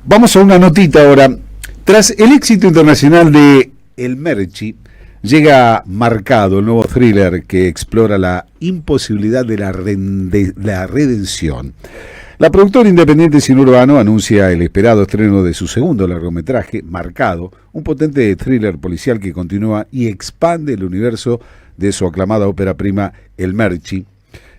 Vamos a una notita ahora. Tras el éxito internacional de El Merci, llega Marcado, el nuevo thriller que explora la imposibilidad de la redención. La productora independiente Cine Urbano anuncia el esperado estreno de su segundo largometraje, Marcado, un potente thriller policial que continúa y expande el universo de su aclamada ópera prima El Merci,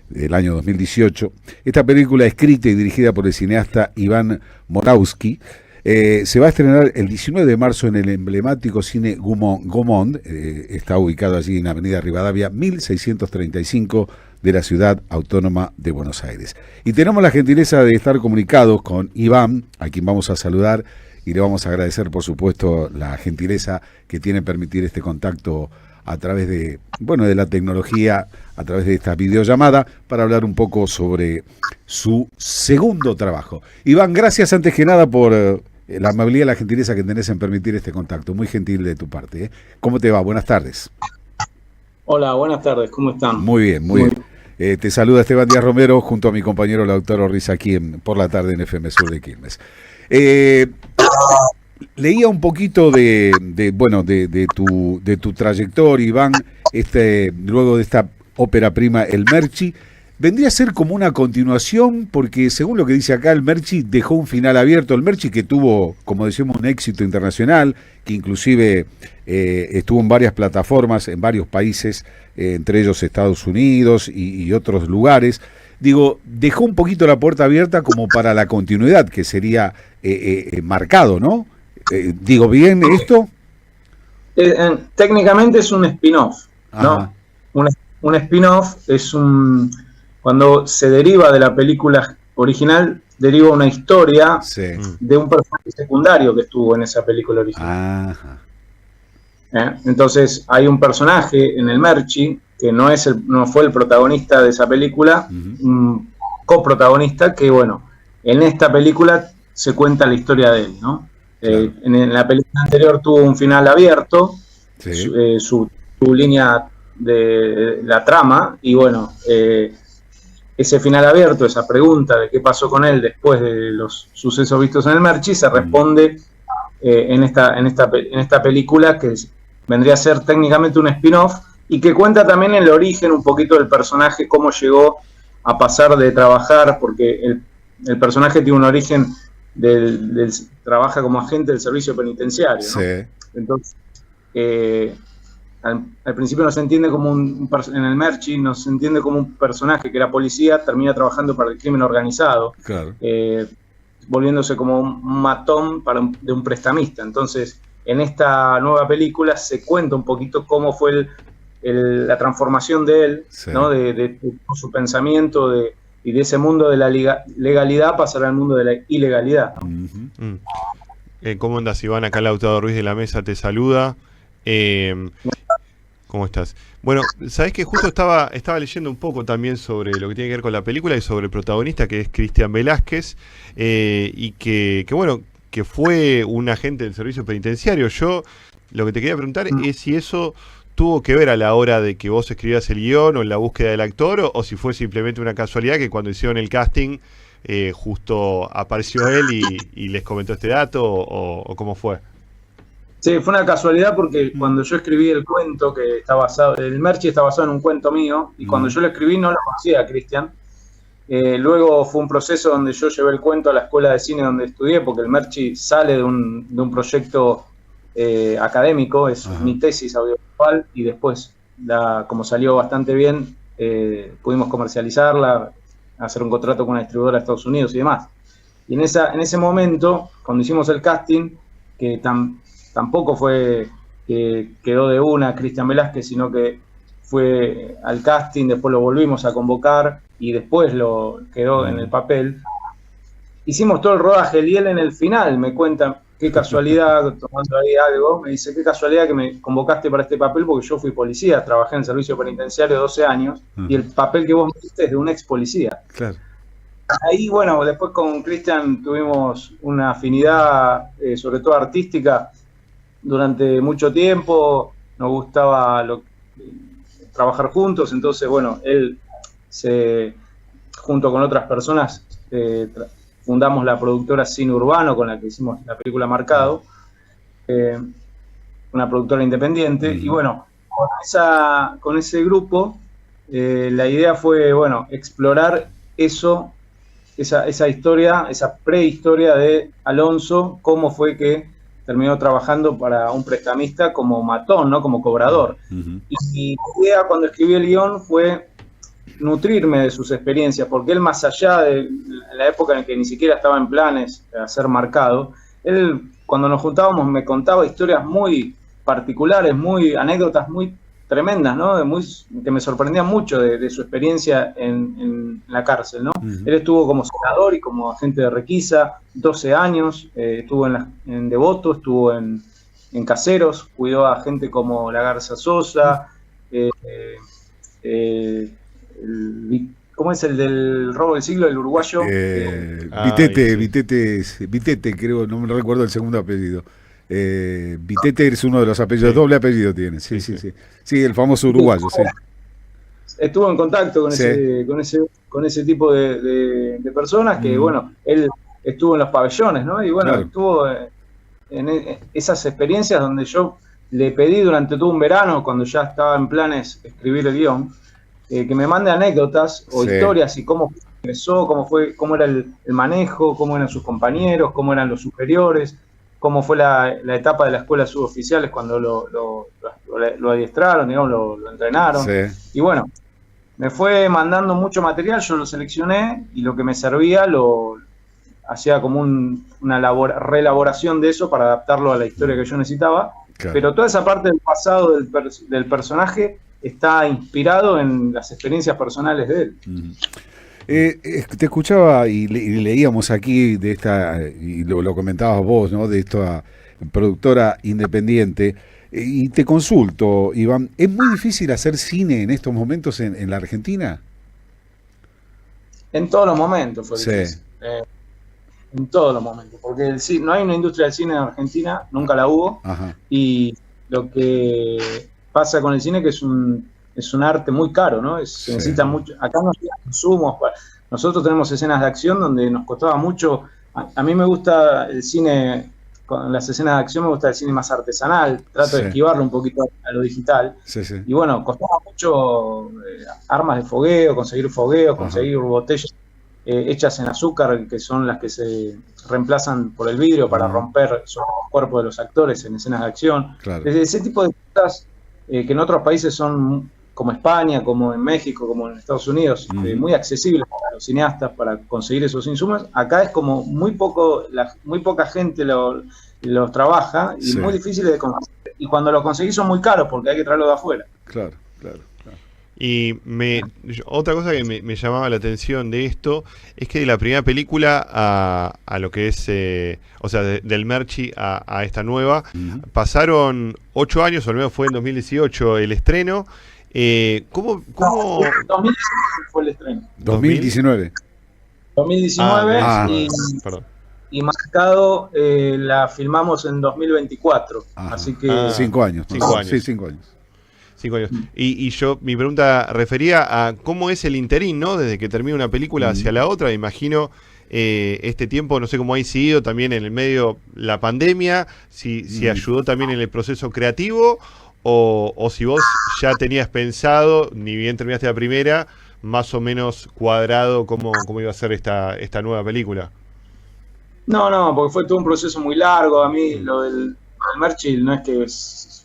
del año 2018. Esta película, escrita y dirigida por el cineasta Iván Morawski, se va a estrenar el 19 de marzo en el emblemático cine Gaumont, está ubicado allí en Avenida Rivadavia 1635 de la ciudad autónoma de Buenos Aires. Y tenemos la gentileza de estar comunicados con Iván, a quien vamos a saludar y le vamos a agradecer, por supuesto, la gentileza que tiene en permitir este contacto a través de, de la tecnología, a través de esta videollamada, para hablar un poco sobre su segundo trabajo. Iván, gracias antes que nada por la amabilidad y la gentileza que tenés en permitir este contacto. Muy gentil de tu parte, ¿eh? ¿Cómo te va? Buenas tardes. Hola, buenas tardes. ¿Cómo están? Muy bien, muy bien. Te saluda Esteban Díaz Romero junto a mi compañero Lautaro Ruiz aquí por la tarde en FM Sur de Quilmes. Leía un poquito de tu trayectoria, Iván, luego de esta ópera prima El Merci. Vendría a ser como una continuación, porque según lo que dice acá, El Merci dejó un final abierto. El Merci, que tuvo, como decimos, un éxito internacional, que inclusive estuvo en varias plataformas, en varios países, entre ellos Estados Unidos y otros lugares. Digo, dejó un poquito la puerta abierta como para la continuidad, que sería Marcado, ¿no? ¿Digo bien esto? Técnicamente es un spin-off, ¿no? Un spin-off es cuando se deriva de la película original, deriva una historia de un personaje secundario que estuvo en esa película original. Entonces hay un personaje en El Merci que no fue el protagonista de esa película, un coprotagonista que, en esta película se cuenta la historia de él, ¿no? Claro. En la película anterior tuvo un final abierto, su línea de la trama, y ese final abierto, esa pregunta de qué pasó con él después de los sucesos vistos en El Merci, se responde en esta película, que vendría a ser técnicamente un spin-off, y que cuenta también el origen un poquito del personaje, cómo llegó a pasar de trabajar, porque el personaje tiene un origen trabaja como agente del servicio penitenciario, ¿no? Sí. Entonces, al principio no se entiende como en El Merci no se entiende como un personaje que era policía, termina trabajando para el crimen organizado, claro. Volviéndose como un matón de un prestamista. Entonces, en esta nueva película se cuenta un poquito cómo fue la transformación de él, ¿no? de su pensamiento, y de ese mundo de la legalidad pasar al mundo de la ilegalidad. ¿Cómo andas, Iván? Acá Lautaro Ruiz de la Mesa te saluda. ¿Cómo estás? Bueno, sabés que justo estaba leyendo un poco también sobre lo que tiene que ver con la película y sobre el protagonista, que es Cristian Velázquez, y que fue un agente del servicio penitenciario. Yo lo que te quería preguntar es si eso tuvo que ver a la hora de que vos escribías el guión o en la búsqueda del actor, o si fue simplemente una casualidad que cuando hicieron el casting justo apareció él y les comentó este dato, o cómo fue. Sí, fue una casualidad porque cuando yo escribí el cuento, que está basado, El Merci está basado en un cuento mío, y cuando yo lo escribí no lo conocía a Cristian. Luego fue un proceso donde yo llevé el cuento a la escuela de cine donde estudié, porque El Merci sale de un proyecto académico, es mi tesis audiovisual, y después, como salió bastante bien, pudimos comercializarla, hacer un contrato con una distribuidora de Estados Unidos y demás. Y en ese momento, cuando hicimos el casting, que tampoco fue que quedó de una Cristian Velázquez, sino que fue al casting, después lo volvimos a convocar y después lo quedó en el papel. Hicimos todo el rodaje, y él en el final me cuenta, qué casualidad, tomando ahí algo, me dice, qué casualidad que me convocaste para este papel, porque yo fui policía, trabajé en el servicio penitenciario 12 años, y el papel que vos me diste es de un ex policía. Claro. Ahí, después con Cristian tuvimos una afinidad, sobre todo artística, durante mucho tiempo. Nos gustaba trabajar juntos, entonces, él junto con otras personas, fundamos la productora Cine Urbano, con la que hicimos la película Marcado, una productora independiente, y bueno, con ese grupo, la idea fue, bueno, explorar eso, esa historia, esa prehistoria de Alonso, cómo fue que terminó trabajando para un prestamista como matón, ¿no? Como cobrador. Y mi idea cuando escribí el guión fue nutrirme de sus experiencias, porque él, más allá de la época en que ni siquiera estaba en planes de hacer Marcado, él, cuando nos juntábamos, me contaba historias muy particulares, anécdotas muy tremendas, ¿no? Que me sorprendían mucho de su experiencia en la cárcel, ¿no? Él estuvo como senador y como agente de requisa 12 años, estuvo en Devoto, estuvo en Caseros, cuidó a gente como la Garza Sosa, ¿cómo es el del robo del siglo, el uruguayo? Vitete, creo, no me recuerdo el segundo apellido. Vitete es uno de los apellidos, sí. Doble apellido tiene, sí, el famoso uruguayo, sí. Estuvo en contacto con ese tipo de personas que, bueno, él estuvo en los pabellones, ¿no? Y bueno, claro, estuvo en esas experiencias donde yo le pedí durante todo un verano, cuando ya estaba en planes escribir el guión, que me mande anécdotas o historias y cómo empezó, cómo era el manejo, cómo eran sus compañeros, cómo eran los superiores, cómo fue la etapa de la escuela de suboficiales cuando lo adiestraron, digamos, lo entrenaron. Sí. Y bueno, me fue mandando mucho material, yo lo seleccioné y lo que me servía lo hacía como una reelaboración de eso para adaptarlo a la historia que yo necesitaba. Claro. Pero toda esa parte del pasado del personaje está inspirado en las experiencias personales de él. Te escuchaba y leíamos aquí de esta, y lo comentabas vos, ¿no? De esta productora independiente, y te consulto, Iván, ¿es muy difícil hacer cine en estos momentos en la Argentina? En todos los momentos fue difícil. En todos los momentos, porque no hay una industria del cine en Argentina, nunca la hubo. Ajá. Y lo que pasa con el cine que es un arte muy caro, ¿no? Se necesita mucho. Acá no hay consumos. Nosotros tenemos escenas de acción donde nos costaba mucho. A mí me gusta el cine, con las escenas de acción me gusta el cine más artesanal. Trato de esquivarlo un poquito a lo digital. Y bueno, costaba mucho armas de fogueo, conseguir botellas hechas en azúcar, que son las que se reemplazan por el vidrio para romper sobre los cuerpos de los actores en escenas de acción. Claro. Desde ese tipo de cosas que en otros países son, como España, como en México, como en Estados Unidos, muy accesibles para los cineastas para conseguir esos insumos. Acá es como muy poca gente los trabaja y muy difícil de conseguir. Y cuando lo conseguís son muy caros porque hay que traerlo de afuera. Claro. Y otra cosa que me llamaba la atención de esto es que de la primera película a lo que es, o sea, del Merchi a esta nueva, pasaron 8 años, o al menos fue en 2018 el estreno. ¿Cómo? 2019 fue el estreno. 2019. 2019 y Marcado la filmamos en 2024. Ajá. Así que 5 años. 5 años. Sí, 5 años. 5 años. Y mi pregunta refería a cómo es el interín, ¿no? Desde que termina una película hacia la otra. Me imagino este tiempo, no sé cómo ha sido también en el medio la pandemia, si ayudó también en el proceso creativo o si vos ya tenías pensado, ni bien terminaste la primera, más o menos cuadrado cómo iba a ser esta nueva película. No, porque fue todo un proceso muy largo. A mí lo del Merchi no es que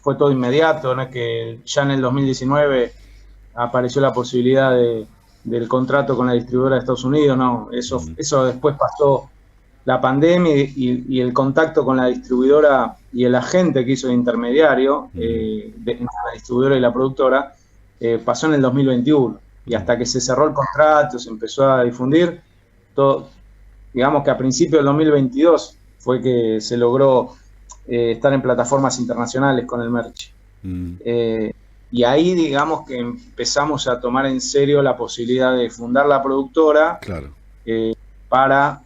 fue todo inmediato, no es que ya en el 2019 apareció la posibilidad del contrato con la distribuidora de Estados Unidos, no, eso después pasó la pandemia y el contacto con la distribuidora y el agente que hizo de intermediario, entre la distribuidora y la productora, pasó en el 2021, y hasta que se cerró el contrato, se empezó a difundir, todo, digamos que a principios del 2022 fue que se logró estar en plataformas internacionales con el Merchi. Y ahí digamos que empezamos a tomar en serio la posibilidad de fundar la productora, claro, para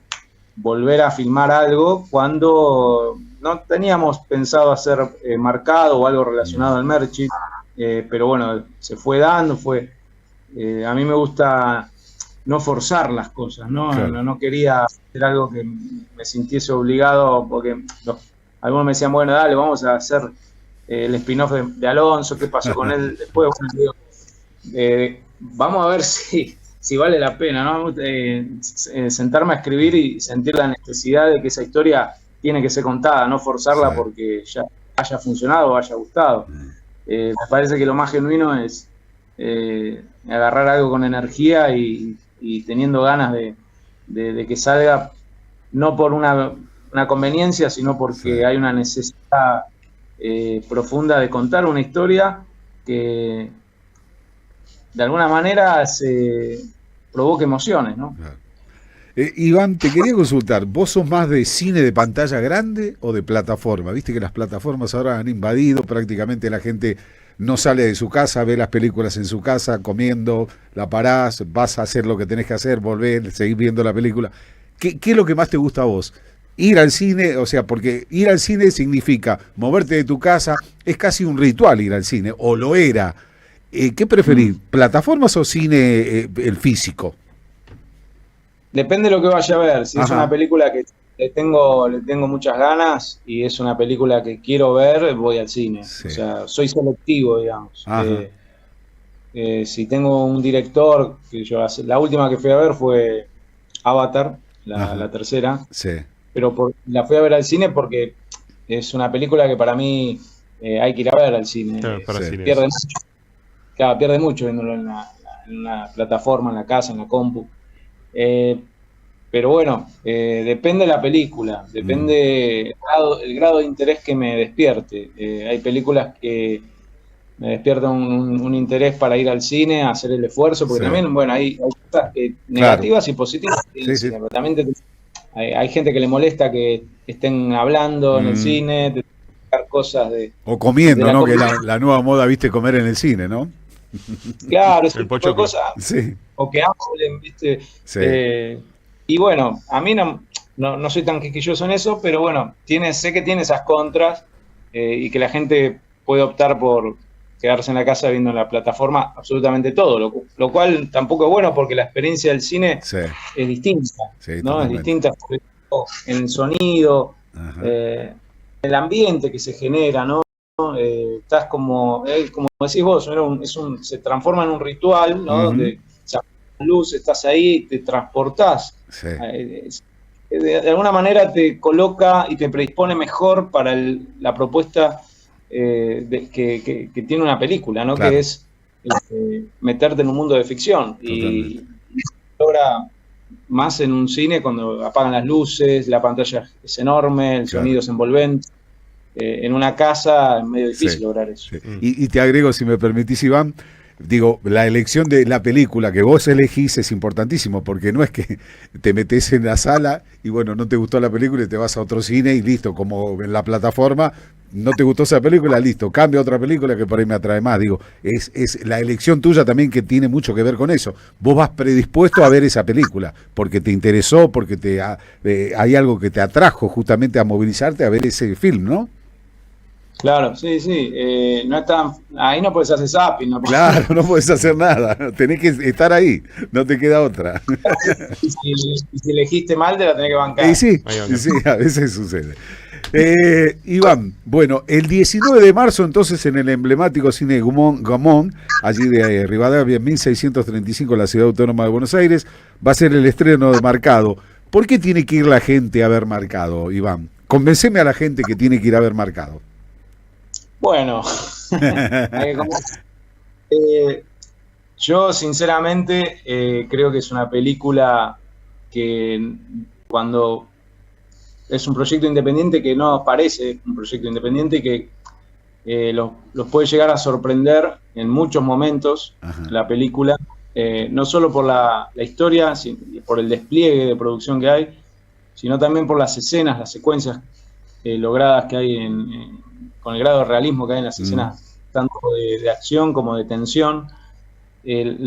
volver a filmar algo cuando no teníamos pensado hacer Marcado o algo relacionado al Merchi, pero bueno, se fue dando, a mí me gusta no forzar las cosas, ¿no? Claro. No quería hacer algo que me sintiese obligado, porque algunos me decían, bueno, dale, vamos a hacer el spin-off de Alonso, qué pasó con él después. Bueno, digo, vamos a ver si vale la pena, ¿no? Sentarme a escribir y sentir la necesidad de que esa historia tiene que ser contada, no forzarla porque ya haya funcionado o haya gustado. Me parece que lo más genuino es agarrar algo con energía y teniendo ganas de que salga, no por una conveniencia, sino porque hay una necesidad profunda de contar una historia que de alguna manera se provoque emociones, ¿no? Iván, te quería consultar, ¿vos sos más de cine de pantalla grande o de plataforma? Viste que las plataformas ahora han invadido, prácticamente la gente no sale de su casa, ve las películas en su casa, comiendo, la parás, vas a hacer lo que tenés que hacer, volver, seguir viendo la película. ¿Qué es lo que más te gusta a vos? Ir al cine, o sea, porque ir al cine significa moverte de tu casa, es casi un ritual ir al cine, o lo era. ¿Qué preferís, plataformas o cine el físico? Depende de lo que vaya a ver. Si es una película que le tengo muchas ganas y es una película que quiero ver, voy al cine. Sí. O sea, soy selectivo, digamos. Si tengo un director, que la última que fui a ver fue Avatar, la tercera. Sí. Pero la fui a ver al cine porque es una película que para mí hay que ir a ver al cine. Pierde mucho. Claro, pierde mucho viéndolo en la plataforma, en la casa, en la compu. Pero bueno, depende de la película, depende el grado de interés que me despierte. Hay películas que me despiertan un interés para ir al cine, a hacer el esfuerzo, porque también, bueno, hay cosas negativas y positivas. Pero también hay gente que le molesta que estén hablando en el cine, de cosas de... O comiendo, ¿no? Que la nueva moda, viste, comer en el cine, ¿no? Claro, ese tipo de cosas. Sí. O que hablen, ¿viste? Sí. Y bueno, a mí no soy tan quisquilloso en eso, pero bueno, sé que tiene esas contras y que la gente puede optar por quedarse en la casa viendo en la plataforma absolutamente todo, lo cual tampoco es bueno porque la experiencia del cine es distinta, ¿no? Es distinta en el sonido, el ambiente que se genera, ¿no? Estás como decís vos, se transforma en un ritual, ¿no? Donde se apaga la luz, estás ahí, te transportás. De alguna manera te coloca y te predispone mejor para la propuesta que tiene una película, ¿no? Claro. Que es meterte en un mundo de ficción. Y logra más en un cine cuando apagan las luces, la pantalla es enorme, el sonido es envolvente. En una casa es medio difícil lograr eso. Y te agrego, si me permitís, Iván, digo, la elección de la película que vos elegís es importantísimo, porque no es que te metés en la sala y bueno, no te gustó la película y te vas a otro cine y listo, como en la plataforma, no te gustó esa película, listo, cambia a otra película que por ahí me atrae más. Digo, es la elección tuya también que tiene mucho que ver con eso. Vos vas predispuesto a ver esa película, porque te interesó, porque hay algo que te atrajo justamente a movilizarte a ver ese film, ¿no? Claro, sí. No es ahí no puedes hacer zapping. No podés... Claro, no puedes hacer nada. Tenés que estar ahí. No te queda otra. Y si elegiste mal, te la tenés que bancar. Y sí, a veces sucede. Iván, bueno, el 19 de marzo entonces en el emblemático cine Gaumont, allí de Rivadavia 1635 en la Ciudad Autónoma de Buenos Aires, va a ser el estreno de Marcado. ¿Por qué tiene que ir la gente a ver Marcado, Iván? Convenceme a la gente que tiene que ir a ver Marcado. Bueno, yo sinceramente creo que es una película que cuando es un proyecto independiente que no parece un proyecto independiente y que los puede llegar a sorprender en muchos momentos. La película, no solo por la historia, por el despliegue de producción que hay, sino también por las escenas, las secuencias logradas que hay con el grado de realismo que hay en las escenas, tanto de acción como de tensión, el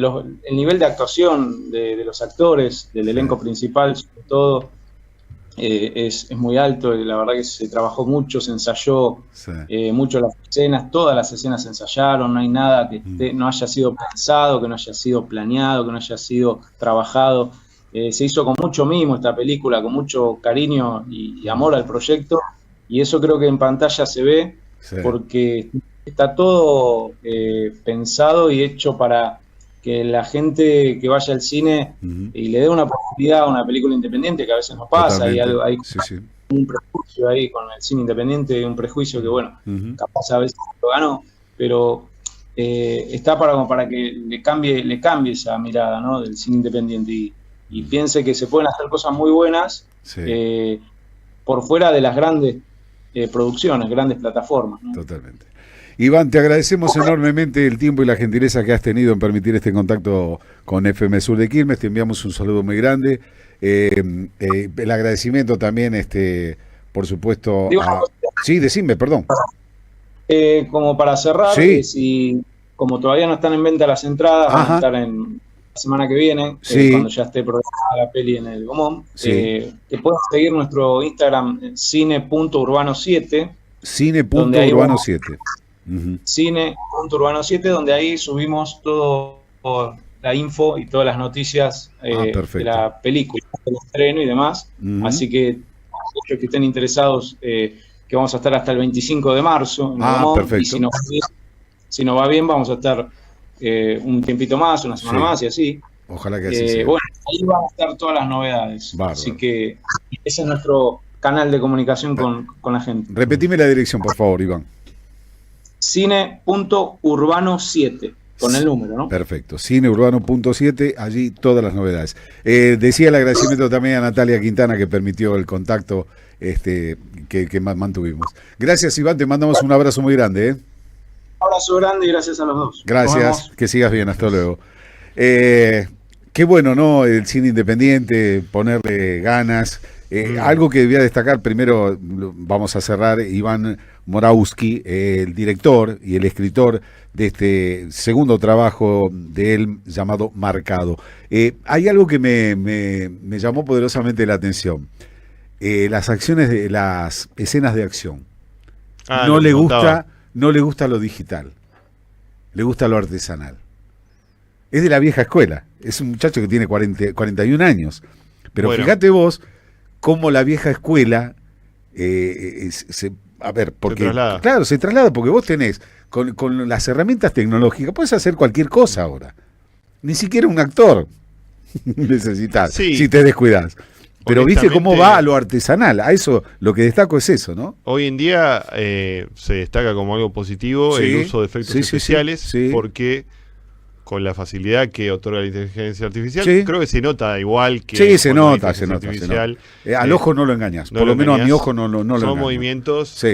nivel de actuación de los actores, del elenco principal, sobre todo, es muy alto, la verdad que se trabajó mucho, se ensayó Sí. mucho las escenas, todas las escenas se ensayaron, no hay nada que no haya sido pensado, que no haya sido planeado, que no haya sido trabajado. Se hizo con mucho mimo esta película, con mucho cariño y amor al proyecto, y eso creo que en pantalla se ve, Sí. porque está todo pensado y hecho para que la gente que vaya al cine Ujú. y le dé una oportunidad a una película independiente, que a veces no pasa, y Totalmente. hay Sí, sí. un prejuicio ahí con el cine independiente, un prejuicio que, bueno, Ujú. capaz a veces lo ganó, pero está como para que le cambie esa mirada, ¿no?, del cine independiente y piense que se pueden hacer cosas muy buenas Sí. por fuera de las grandes producciones, grandes plataformas, ¿no? Totalmente. Iván, te agradecemos enormemente el tiempo y la gentileza que has tenido en permitir este contacto con FM Sur de Quilmes. Te enviamos un saludo muy grande. El agradecimiento también, por supuesto, Digo una a... cosita, Sí, decime, perdón. como para cerrar, Sí. como todavía no están en venta las entradas, van Ajá. a estar en la semana que viene, Sí. cuando ya esté programada la peli en el Gomón. Sí. Que pueden seguir nuestro Instagram, cine.urbano7, donde ahí Cine.urbano 7. Ujú. cine.urbano7, donde ahí subimos todo la info y todas las noticias de Perfecto. la película, del estreno y demás. Ujú. Así que aquellos que estén interesados, que vamos a estar hasta el 25 de marzo en el Gomón, Perfecto. y si nos va bien, vamos a estar un tiempito más, una semana Sí. más y así. Ojalá que así sea. Bueno, ahí van a estar todas las novedades. Bárbaro. Así que ese es nuestro canal de comunicación con la gente. Repetime la dirección, por favor, Iván. Cine.urbano7, con el número, ¿no? Perfecto, Cine.urbano.7, allí todas las novedades. Decía el agradecimiento también a Natalia Quintana, que permitió el contacto que mantuvimos. Gracias, Iván, te mandamos un abrazo muy grande. Un abrazo grande y gracias a los dos. Nos Gracias, vemos. que sigas bien, hasta luego. Qué bueno, ¿no? El cine independiente, ponerle ganas. Algo que debía destacar, primero vamos a cerrar, Iván Morawski, el director y el escritor de este segundo trabajo de él llamado Marcado. Hay algo que me llamó poderosamente la atención. Las escenas de acción. No le gusta lo digital, le gusta lo artesanal. Es de la vieja escuela, es un muchacho que tiene 41 años, pero bueno, fíjate vos cómo la vieja escuela porque se traslada, porque vos tenés con las herramientas tecnológicas, puedes hacer cualquier cosa ahora, ni siquiera un actor necesitas, si te descuidas. Pero viste cómo va a lo artesanal, a eso, lo que destaco es eso, ¿no? Hoy en día se destaca como algo positivo el uso de efectos especiales, porque con la facilidad que otorga la inteligencia artificial, creo que se nota igual que... Sí, se nota. Al ojo no lo engañas, por lo menos a mi ojo no lo engañas. Son movimientos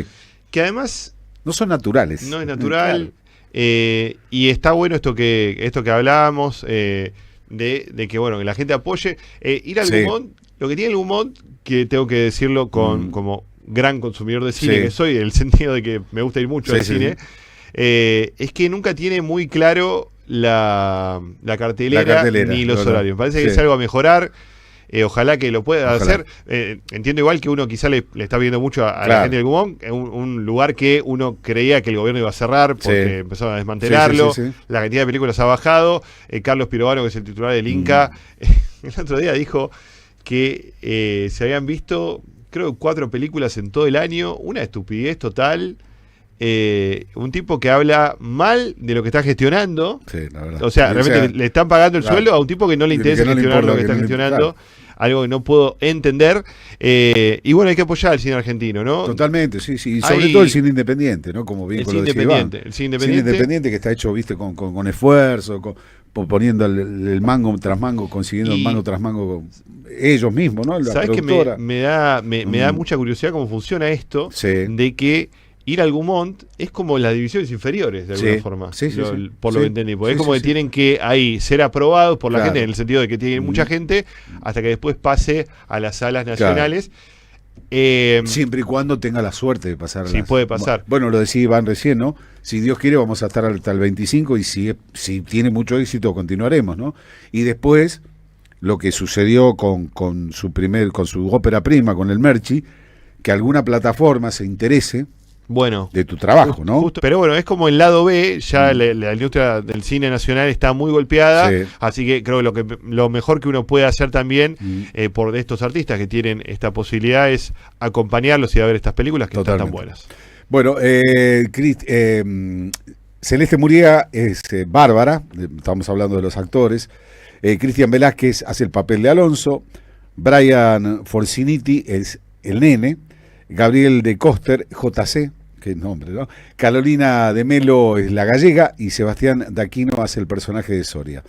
que además... No son naturales. No es natural, y está bueno esto que hablábamos, de que, bueno, que la gente apoye. Ir al Gumont, lo que tiene el Gumont, que tengo que decirlo como gran consumidor de cine que soy, en el sentido de que me gusta ir mucho al cine, es que nunca tiene muy claro la cartelera ni los horarios. Parece que es algo a mejorar. Ojalá que lo pueda hacer. Entiendo igual que uno quizá le está viendo mucho a la gente del Gumont, un lugar que uno creía que el gobierno iba a cerrar porque empezaron a desmantelarlo. La cantidad de películas ha bajado. Carlos Pirovano, que es el titular del Inca, el otro día dijo que se habían visto, creo, 4 películas en todo el año. Una estupidez total. Un tipo que habla mal de lo que está gestionando. La verdad. O sea, realmente le están pagando el sueldo a un tipo que no le interesa gestionar lo que está gestionando. Algo que no puedo entender. Y bueno, hay que apoyar al cine argentino, ¿no? Totalmente, sí. Y sobre todo el cine independiente, ¿no? Como bien lo decía Iván. El cine independiente que está hecho, viste, con esfuerzo, poniendo el mango tras mango, consiguiendo el mango tras mango ellos mismos, ¿no? La ¿sabes productora. Que me da mucha curiosidad cómo funciona esto? De que ir al Gumont es como las divisiones inferiores, de alguna forma, por lo que entendí. Porque es como que tienen que ahí ser aprobados por la gente, en el sentido de que tienen mucha gente, hasta que después pase a las salas nacionales. Siempre y cuando tenga la suerte de pasar. Puede pasar. Bueno, lo decía Iván recién, ¿no? Si Dios quiere vamos a estar hasta el 25 y si tiene mucho éxito continuaremos, ¿no? Y después lo que sucedió con su ópera prima, con el Merci, que alguna plataforma se interese Bueno, de tu trabajo, ¿no? justo, pero bueno, es como el lado B, ya la industria del cine nacional está muy golpeada, Sí. así que creo que lo mejor que uno puede hacer también por estos artistas que tienen esta posibilidad es acompañarlos y a ver estas películas que están tan buenas. Bueno, Celeste Muriega es Bárbara, estamos hablando de los actores. Cristian Velázquez hace el papel de Alonso. Brian Forciniti es el nene. Gabriel de Coster, JC, qué nombre, ¿no? Carolina de Melo es la gallega y Sebastián Daquino hace el personaje de Soria.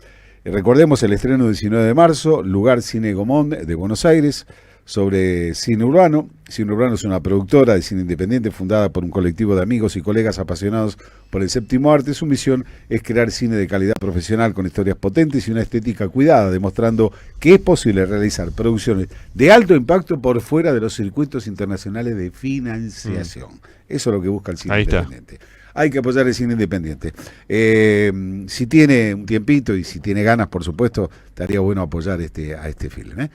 Recordemos el estreno 19 de marzo, Lugar Cine Gomón de Buenos Aires, sobre cine urbano. Cine Urbano es una productora de cine independiente fundada por un colectivo de amigos y colegas apasionados por el séptimo arte. Su misión es crear cine de calidad profesional con historias potentes y una estética cuidada, demostrando que es posible realizar producciones de alto impacto por fuera de los circuitos internacionales de financiación. Eso es lo que busca el cine Ahí independiente. Hay que apoyar el cine independiente. Si tiene un tiempito y si tiene ganas, por supuesto, estaría bueno apoyar a este film, ¿eh?